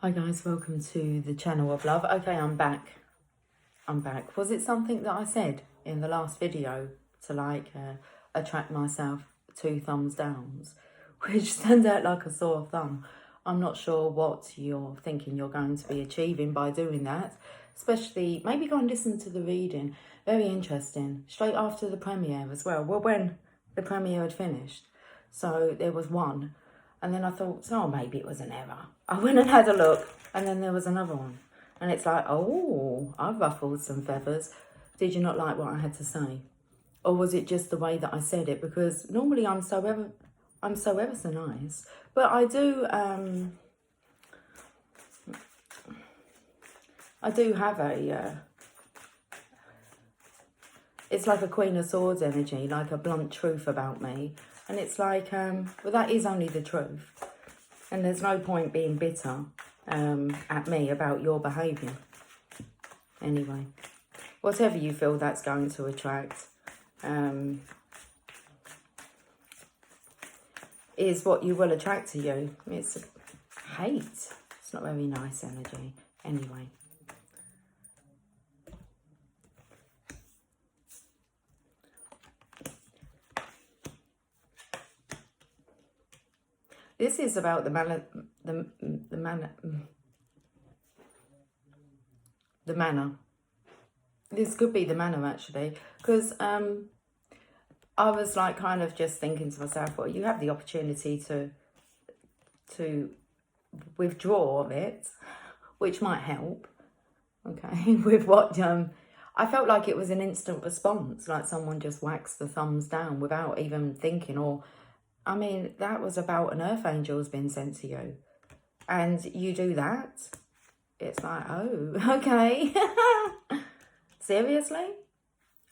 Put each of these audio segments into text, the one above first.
Hi guys, welcome to the channel of love. Okay, I'm back. Was it something that I said in the last video to attract myself 2 thumbs downs, which turned out like a sore thumb? I'm not sure what you're thinking you're going to be achieving by doing that, especially maybe go and listen to the reading. Very interesting. Straight after the premiere as well. Well, when the premiere had finished. So there was one. And then I thought, oh, maybe it was an error. I went and had a look, and then there was another one. And it's like, oh, I've ruffled some feathers. Did you not like what I had to say? Or was it just the way that I said it? Because normally I'm so ever so nice. But I do have a, it's like a Queen of Swords energy, like a blunt truth about me. And it's like, well, that is only the truth. And there's no point being bitter at me about your behaviour. Anyway, whatever you feel that's going to attract is what you will attract to you. It's hate. It's not very nice energy. Anyway. This is about the manner. This could be the manner, actually, because I was like kind of just thinking to myself, well, you have the opportunity to withdraw of it, which might help. Okay, with what I felt like it was an instant response, like someone just waxed the thumbs down without even thinking. Or I mean, that was about an earth angel's been sent to you. And you do that. It's like, oh, okay. Seriously?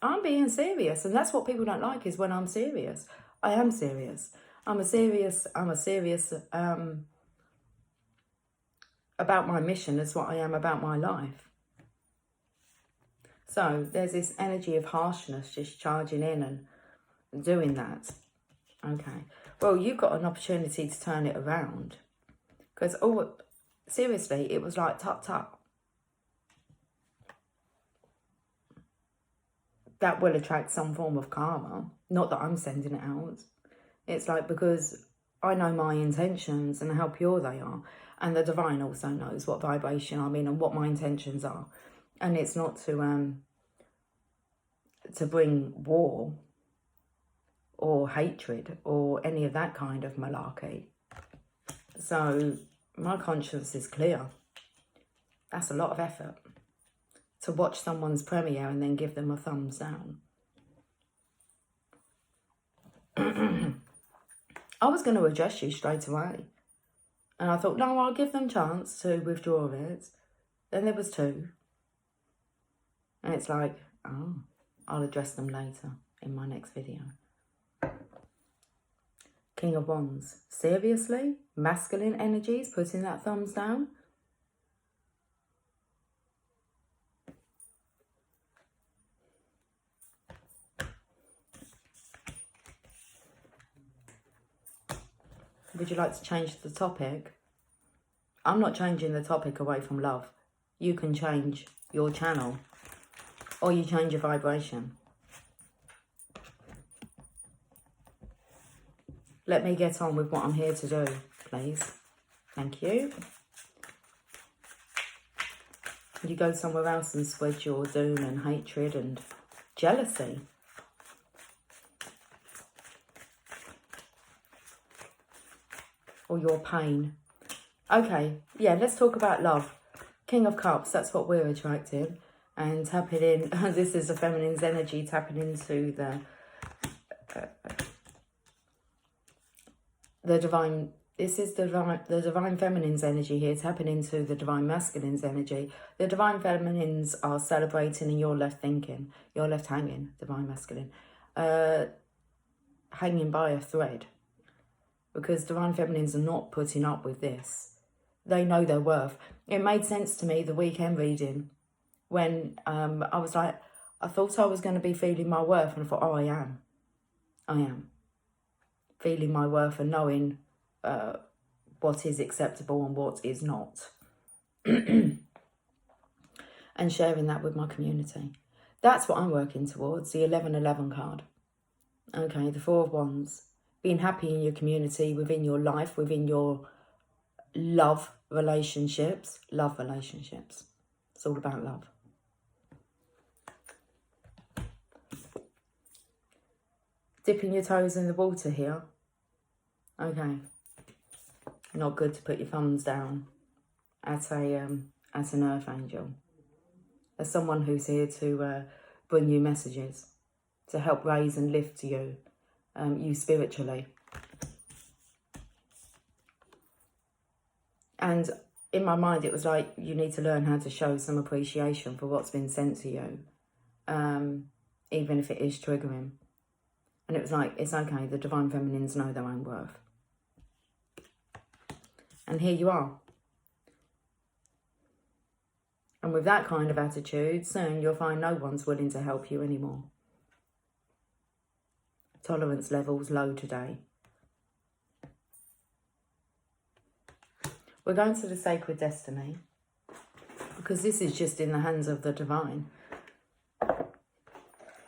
I'm being serious. And that's what people don't like, is when I'm serious. I am serious. I'm serious about my mission as what I am about my life. So there's this energy of harshness just charging in and doing that. Okay. Well, you've got an opportunity to turn it around. Because, oh, seriously, it was like, tut-tut. That will attract some form of karma. Not that I'm sending it out. It's like, because I know my intentions and how pure they are. And the divine also knows what vibration I'm in and what my intentions are. And it's not to bring war or hatred or any of that kind of malarkey. So my conscience is clear. That's a lot of effort to watch someone's premiere and then give them a thumbs down. I was going to address you straight away. And I thought, no, I'll give them a chance to withdraw it. Then there was 2. And it's like, oh, I'll address them later in my next video. King of Wands. Seriously? Masculine energies putting that thumbs down? Would you like to change the topic? I'm not changing the topic away from love. You can change your channel or you change your vibration. Let me get on with what I'm here to do, please. Thank you. You go somewhere else and spread your doom and hatred and jealousy. Or your pain. Okay, yeah, let's talk about love. King of Cups, that's what we're attracting. And tapping in, this is the feminine's energy tapping into the divine. This is the divine feminine's energy here, tapping into the divine masculine's energy. The divine feminines are celebrating and you're left thinking. You're left hanging, divine masculine. Hanging by a thread. Because divine feminines are not putting up with this. They know their worth. It made sense to me, the weekend reading, when I was like, I thought I was going to be feeling my worth, and I thought, oh, I am. Feeling my worth and knowing what is acceptable and what is not. and sharing that with my community. That's what I'm working towards, the 1111 card. Okay, the Four of Wands. Being happy in your community, within your life, within your love relationships. Love relationships. It's all about love. Dipping your toes in the water here. Okay. Not good to put your thumbs down at an earth angel. As someone who's here to bring you messages, to help raise and lift you, you spiritually. And in my mind, it was like, you need to learn how to show some appreciation for what's been sent to you, even if it is triggering. And it was like, it's okay, the Divine Feminines know their own worth. And here you are. And with that kind of attitude, soon you'll find no one's willing to help you anymore. Tolerance levels low today. We're going to the Sacred Destiny, because this is just in the hands of the Divine.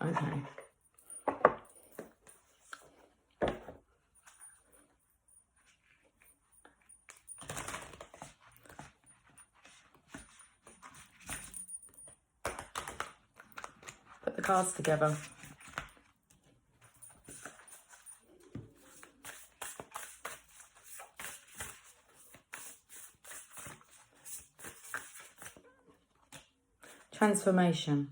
Okay. Put the cards together. Transformation.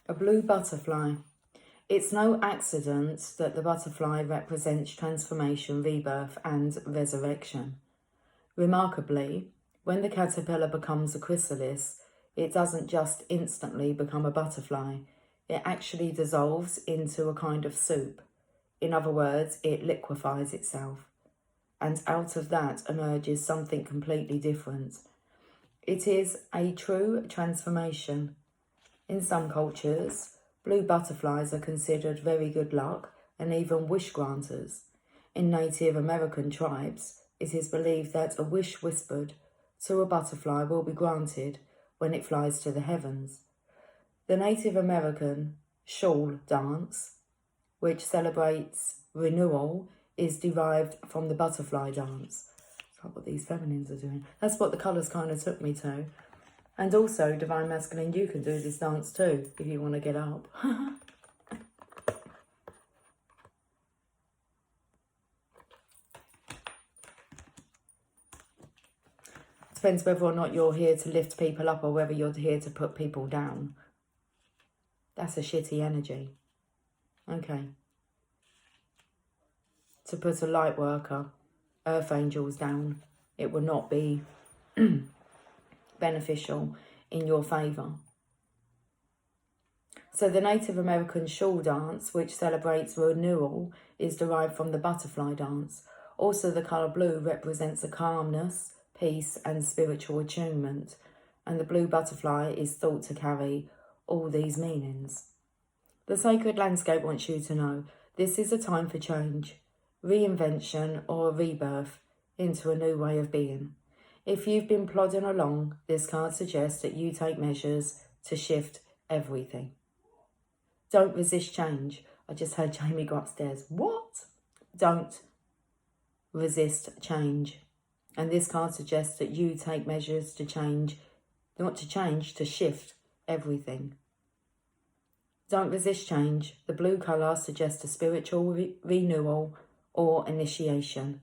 A blue butterfly. It's no accident that the butterfly represents transformation, rebirth and resurrection. Remarkably, when the caterpillar becomes a chrysalis, it doesn't just instantly become a butterfly. It actually dissolves into a kind of soup. In other words, it liquefies itself. And out of that emerges something completely different. It is a true transformation. In some cultures, blue butterflies are considered very good luck and even wish granters. In Native American tribes, it is believed that a wish whispered to a butterfly will be granted when it flies to the heavens. The Native American shawl dance, which celebrates renewal, is derived from the butterfly dance. That's what these feminines are doing. That's what the colours kind of took me to. And also, Divine Masculine, you can do this dance too, if you want to get up. Depends whether or not you're here to lift people up or whether you're here to put people down. That's a shitty energy. Okay. To put a light worker, earth angels down, it will not be beneficial in your favour. So the Native American shawl dance, which celebrates renewal, is derived from the butterfly dance. Also, the colour blue represents a calmness, peace and spiritual attunement. And the blue butterfly is thought to carry all these meanings. The sacred landscape wants you to know this is a time for change, reinvention or a rebirth into a new way of being. If you've been plodding along, this card suggests that you take measures to shift everything. Don't resist change. I just heard Jamie go upstairs. What? Don't resist change. And this card suggests that you take measures to change, not to change, to shift everything. Don't resist change. The blue colour suggests a spiritual renewal or initiation.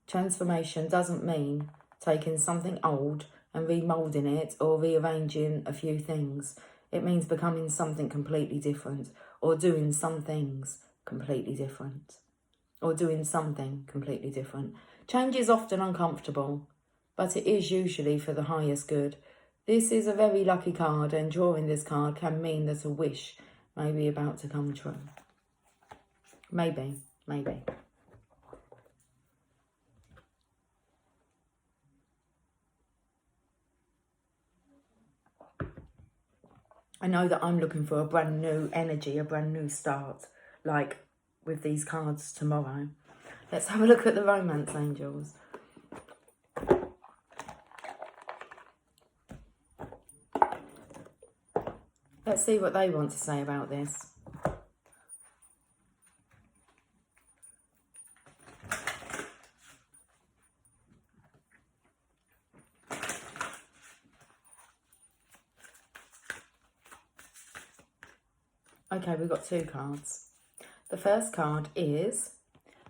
Transformation doesn't mean taking something old and remoulding it or rearranging a few things. It means becoming something completely different or doing some things completely different or doing something completely different. Change is often uncomfortable, but it is usually for the highest good. This is a very lucky card, and drawing this card can mean that a wish may be about to come true. Maybe. I know that I'm looking for a brand new energy, a brand new start, like with these cards tomorrow. Let's have a look at the romance angels. Let's see what they want to say about this. Okay, we've got 2 cards. The first card is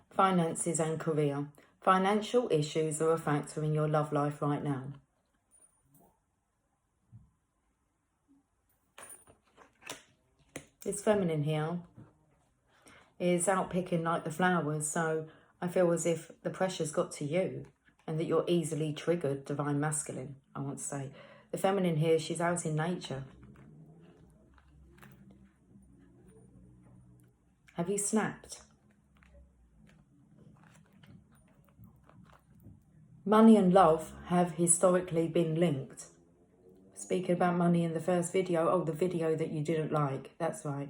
finances and career. Financial issues are a factor in your love life right now. This feminine here is out picking like the flowers, so I feel as if the pressure's got to you and that you're easily triggered, divine masculine, I want to say. The feminine here, she's out in nature. Have you snapped? Money and love have historically been linked. Speaking about money in the first video, oh, the video that you didn't like, that's right.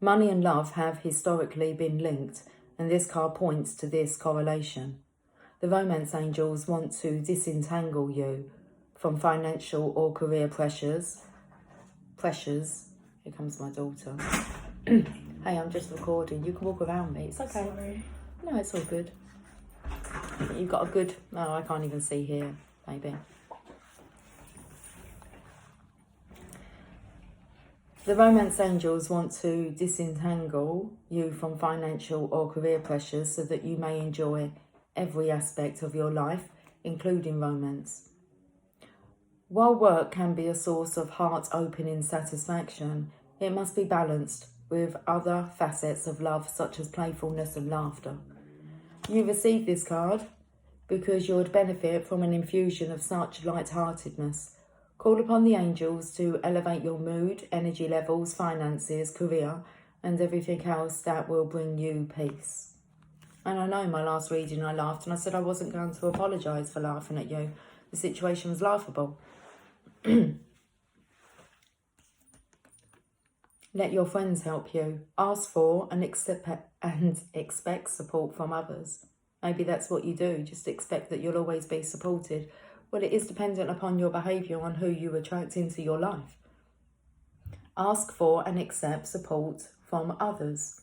Money and love have historically been linked, and this card points to this correlation. The romance angels want to disentangle you from financial or career pressures. Here comes my daughter. Hey, I'm just recording. You can walk around me. It's okay. Sorry. No, it's all good. You've got a good... No, I can't even see here, maybe. The romance angels want to disentangle you from financial or career pressures so that you may enjoy every aspect of your life, including romance. While work can be a source of heart-opening satisfaction, it must be balanced with other facets of love such as playfulness and laughter. You received this card because you would benefit from an infusion of such light-heartedness. Call upon the angels to elevate your mood, energy levels, finances, career, and everything else that will bring you peace. And I know in my last reading I laughed and I said I wasn't going to apologise for laughing at you. The situation was laughable. Let your friends help you. Ask for and expect support from others. Maybe that's what you do. Just expect that you'll always be supported. Well, it is dependent upon your behaviour on who you attract into your life. Ask for and accept support from others.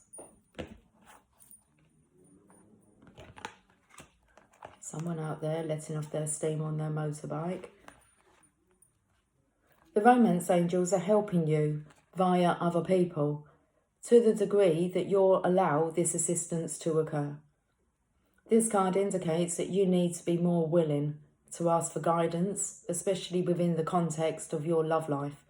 Someone out there letting off their steam on their motorbike. The romance angels are helping you via other people to the degree that you'll allow this assistance to occur. This card indicates that you need to be more willing to ask for guidance, especially within the context of your love life.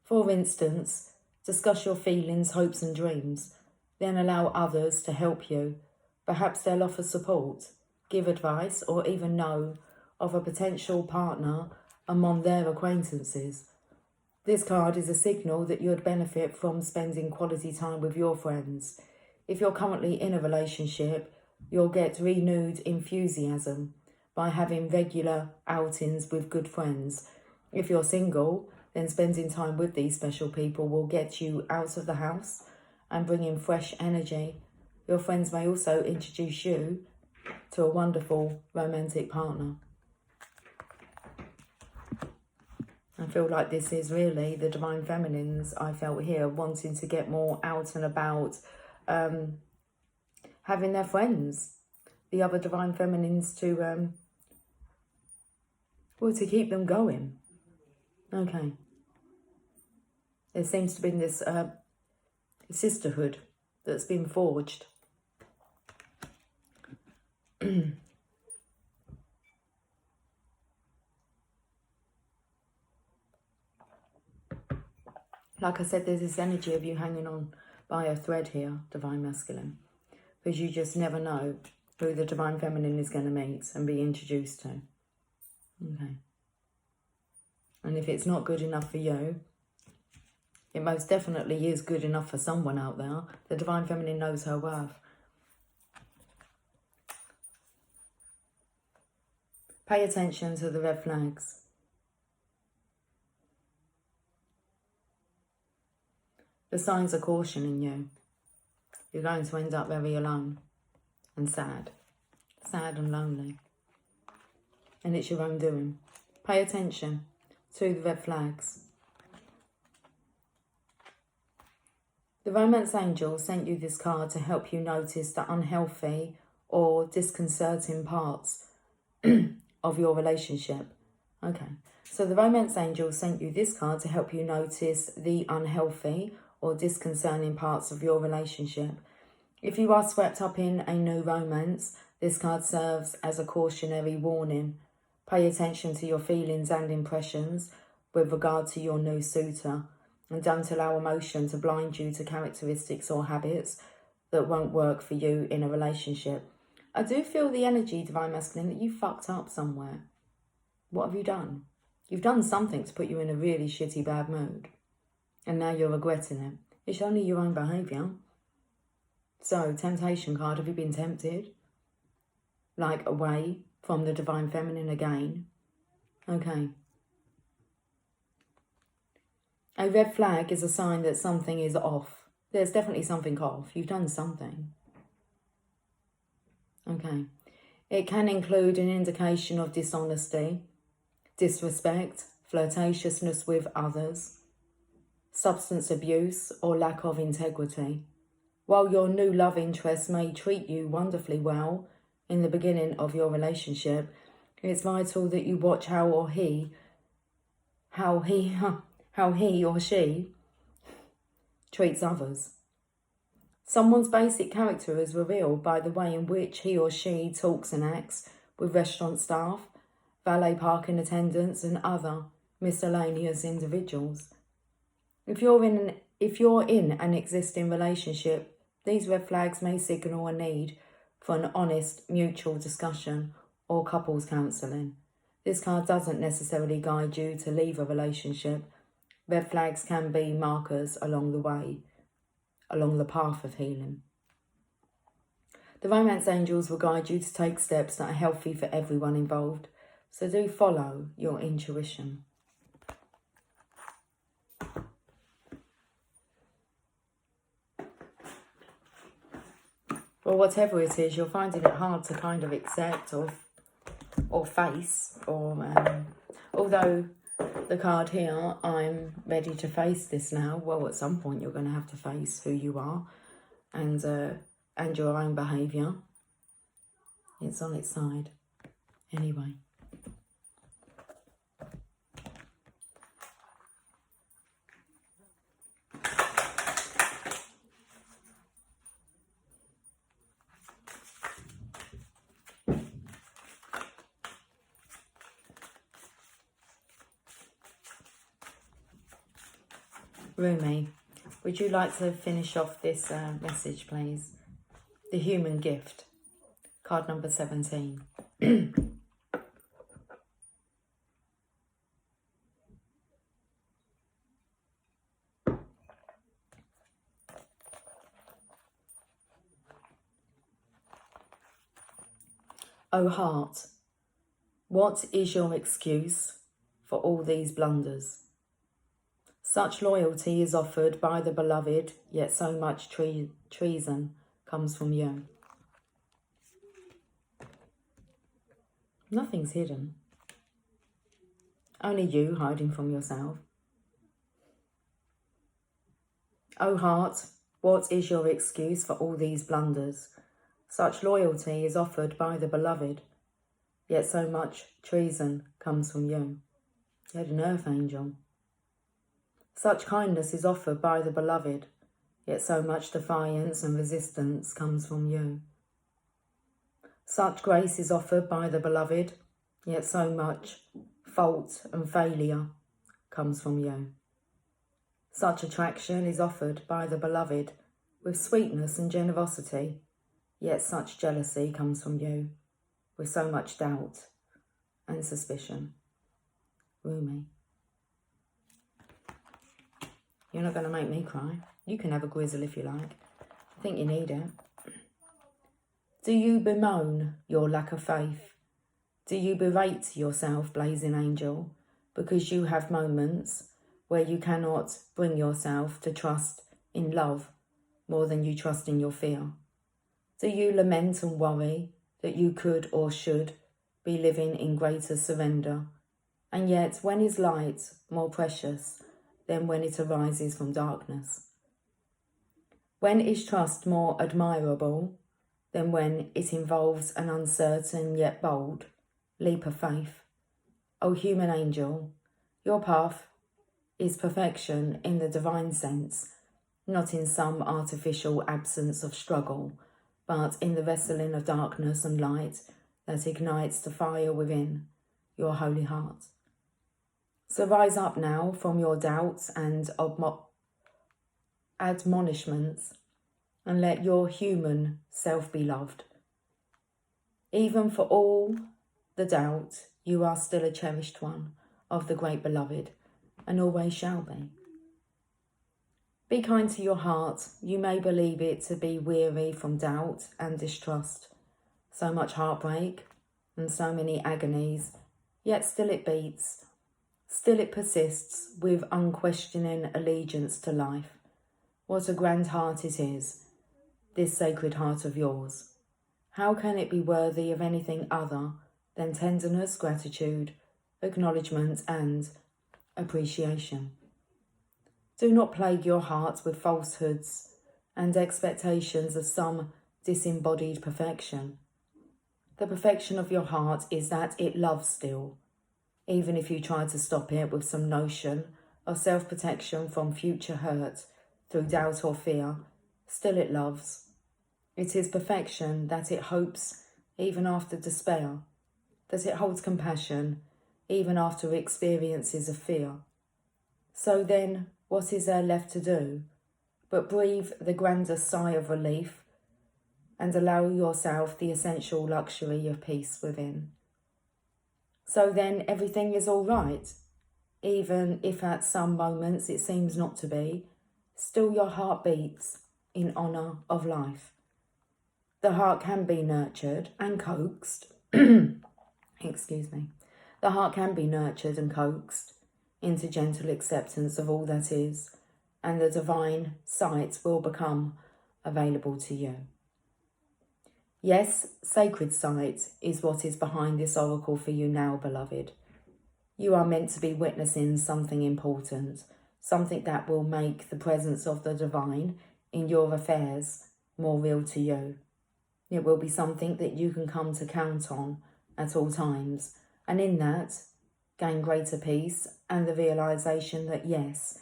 For instance, discuss your feelings, hopes and dreams, then allow others to help you. Perhaps they'll offer support, give advice, or even know of a potential partner among their acquaintances. This card is a signal that you'd benefit from spending quality time with your friends. If you're currently in a relationship, you'll get renewed enthusiasm by having regular outings with good friends. If you're single, then spending time with these special people will get you out of the house and bring in fresh energy. Your friends may also introduce you to a wonderful romantic partner. I feel like this is really the divine feminines I felt here wanting to get more out and about, having their friends, the other divine feminines to keep them going. Okay. There seems to be this sisterhood that's been forged. Like I said, there's this energy of you hanging on by a thread here, divine masculine, because you just never know who the divine feminine is going to meet and be introduced to. Okay. And if it's not good enough for you, it most definitely is good enough for someone out there. The divine feminine knows her worth. Pay attention to the red flags. The signs are cautioning you. You're going to end up very alone and sad. Sad and lonely. And it's your own doing. Pay attention to the red flags. The romance angel sent you this card to help you notice the unhealthy or disconcerting parts of your relationship. Okay, so the romance angel sent you this card to help you notice the unhealthy or disconcerting parts of your relationship. If you are swept up in a new romance, this card serves as a cautionary warning. Pay attention to your feelings and impressions with regard to your new suitor, and don't allow emotion to blind you to characteristics or habits that won't work for you in a relationship. I do feel the energy, Divine Masculine, that you fucked up somewhere. What have you done? You've done something to put you in a really shitty bad mood, and now you're regretting it. It's only your own behaviour. So, temptation card, have you been tempted? Like away from the Divine Feminine again? Okay. A red flag is a sign that something is off. There's definitely something off. You've done something. Okay. It can include an indication of dishonesty, disrespect, flirtatiousness with others, substance abuse, or lack of integrity. While your new love interest may treat you wonderfully well in the beginning of your relationship, it's vital that you watch how he or she treats others. Someone's basic character is revealed by the way in which he or she talks and acts with restaurant staff, valet parking attendants, and other miscellaneous individuals. If you're in an existing relationship, these red flags may signal a need for an honest mutual discussion or couples counselling. This card doesn't necessarily guide you to leave a relationship. Red flags can be markers along the way, along the path of healing. The romance angels will guide you to take steps that are healthy for everyone involved. So do follow your intuition. Well, whatever it is, you're finding it hard to kind of accept or face. Although the card here, I'm ready to face this now. Well, at some point you're going to have to face who you are and your own behaviour. It's on its side. Anyway. Rumi, would you like to finish off this message, please? The Human Gift, card number 17. O heart, what is your excuse for all these blunders? Such loyalty is offered by the beloved, yet so much treason comes from you. Nothing's hidden. Only you hiding from yourself. O heart, what is your excuse for all these blunders? Such loyalty is offered by the beloved, yet so much treason comes from you. You had an earth angel. Such kindness is offered by the beloved, yet so much defiance and resistance comes from you. Such grace is offered by the beloved, yet so much fault and failure comes from you. Such attraction is offered by the beloved with sweetness and generosity, yet such jealousy comes from you with so much doubt and suspicion. Rumi. You're not going to make me cry. You can have a grizzle if you like. I think you need it. Do you bemoan your lack of faith? Do you berate yourself, blazing angel, because you have moments where you cannot bring yourself to trust in love more than you trust in your fear? Do you lament and worry that you could or should be living in greater surrender? And yet, when is light more precious than when it arises from darkness? When is trust more admirable than when it involves an uncertain yet bold leap of faith? O human angel, your path is perfection in the divine sense, not in some artificial absence of struggle, but in the wrestling of darkness and light that ignites the fire within your holy heart. So rise up now from your doubts and admonishments, and let your human self be loved. Even for all the doubt, you are still a cherished one of the great beloved, and always shall be. Be kind to your heart. You may believe it to be weary from doubt and distrust, so much heartbreak and so many agonies, yet still it beats, still it persists with unquestioning allegiance to life. What a grand heart it is, this sacred heart of yours. How can it be worthy of anything other than tenderness, gratitude, acknowledgement and appreciation? Do not plague your heart with falsehoods and expectations of some disembodied perfection. The perfection of your heart is that it loves still, even if you try to stop it with some notion of self-protection from future hurt through doubt or fear. Still it loves. It is perfection that it hopes even after despair, that it holds compassion even after experiences of fear. So then, what is there left to do but breathe the grander sigh of relief and allow yourself the essential luxury of peace within? So then everything is all right, even if at some moments it seems not to be. Still your heart beats in honour of life. The heart can be nurtured and coaxed. Excuse me. The heart can be nurtured and coaxed into gentle acceptance of all that is, and the divine sight will become available to you. Yes, sacred sight is what is behind this oracle for you now, beloved. You are meant to be witnessing something important, something that will make the presence of the divine in your affairs more real to you. It will be something that you can come to count on at all times, and in that, gain greater peace and the realisation that yes,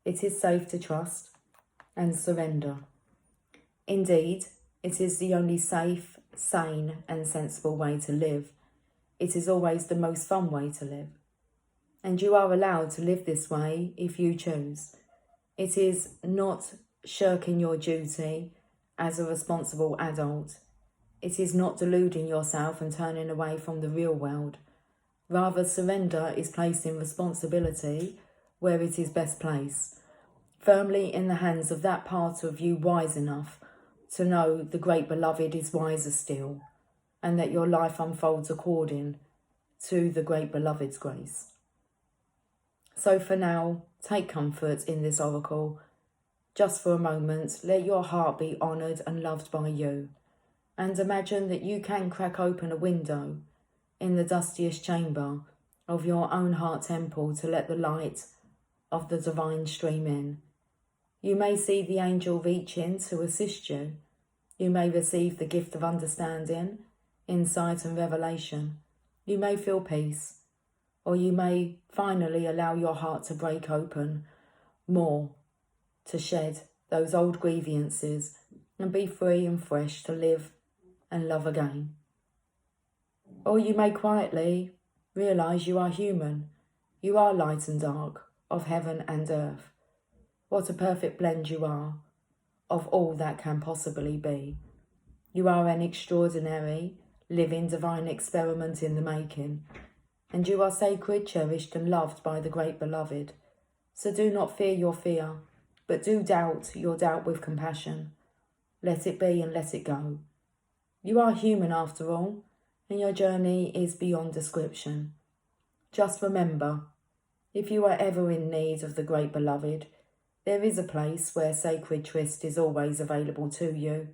it is safe to trust and surrender. Indeed, it is the only safe, sane and sensible way to live. It is always the most fun way to live. And you are allowed to live this way if you choose. It is not shirking your duty as a responsible adult. It is not deluding yourself and turning away from the real world. Rather, surrender is placing responsibility where it is best placed, firmly in the hands of that part of you wise enough to know the great beloved is wiser still, and that your life unfolds according to the great beloved's grace. So for now, take comfort in this oracle. Just for a moment, let your heart be honoured and loved by you, and imagine that you can crack open a window in the dustiest chamber of your own heart temple to let the light of the divine stream in. You may see the angel reach in to assist you. You may receive the gift of understanding, insight and revelation. You may feel peace, or you may finally allow your heart to break open more, to shed those old grievances and be free and fresh to live and love again. Or you may quietly realise you are human. You are light and dark, of heaven and earth. What a perfect blend you are of all that can possibly be. You are an extraordinary, living divine experiment in the making, and you are sacred, cherished and loved by the great beloved. So do not fear your fear, but do doubt your doubt with compassion. Let it be and let it go. You are human after all, and your journey is beyond description. Just remember, if you are ever in need of the great beloved, There is a place where sacred tryst is always available to you,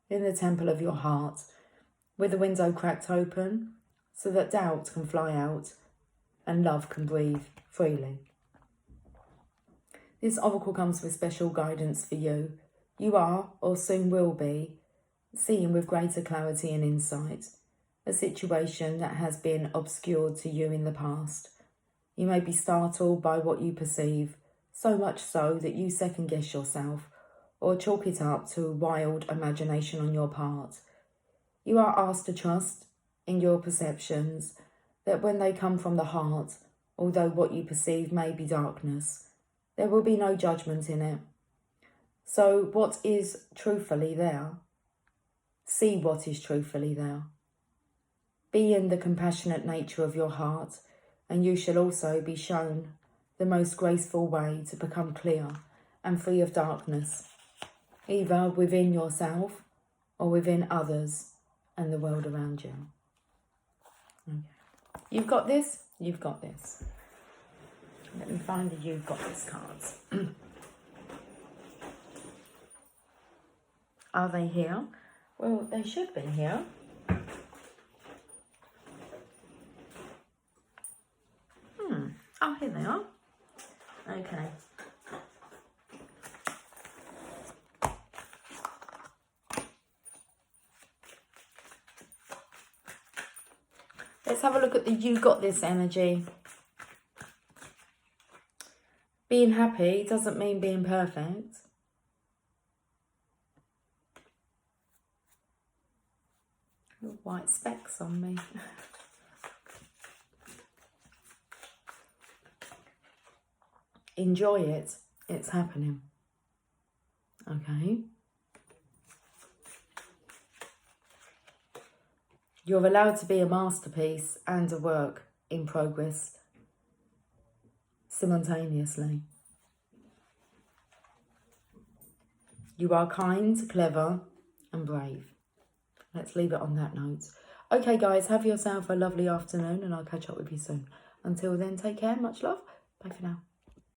in the temple of your heart, with the window cracked open so that doubt can fly out and love can breathe freely. This oracle comes with special guidance for you. You are, or soon will be, seeing with greater clarity and insight a situation that has been obscured to you in the past. You may be startled by what you perceive, so much so that you second guess yourself or chalk it up to wild imagination on your part. You are asked to trust in your perceptions, that when they come from the heart, although what you perceive may be darkness, there will be no judgment in it. So what is truthfully there? See what is truthfully there. Be in the compassionate nature of your heart, and you shall also be shown the most graceful way to become clear and free of darkness, either within yourself or within others and the world around you. Okay. You've got this, you've got this. Let me find the you've got this cards. Are they here? Well, they should be here. Oh, here they are. Okay. Let's have a look at the you got this energy. Being happy doesn't mean being perfect. Little white specks on me. Enjoy it. It's happening. Okay. You're allowed to be a masterpiece and a work in progress simultaneously. You are kind, clever, and brave. Let's leave it on that note. Okay, guys, have yourself a lovely afternoon, and I'll catch up with you soon. Until then, take care. Much love. Bye for now.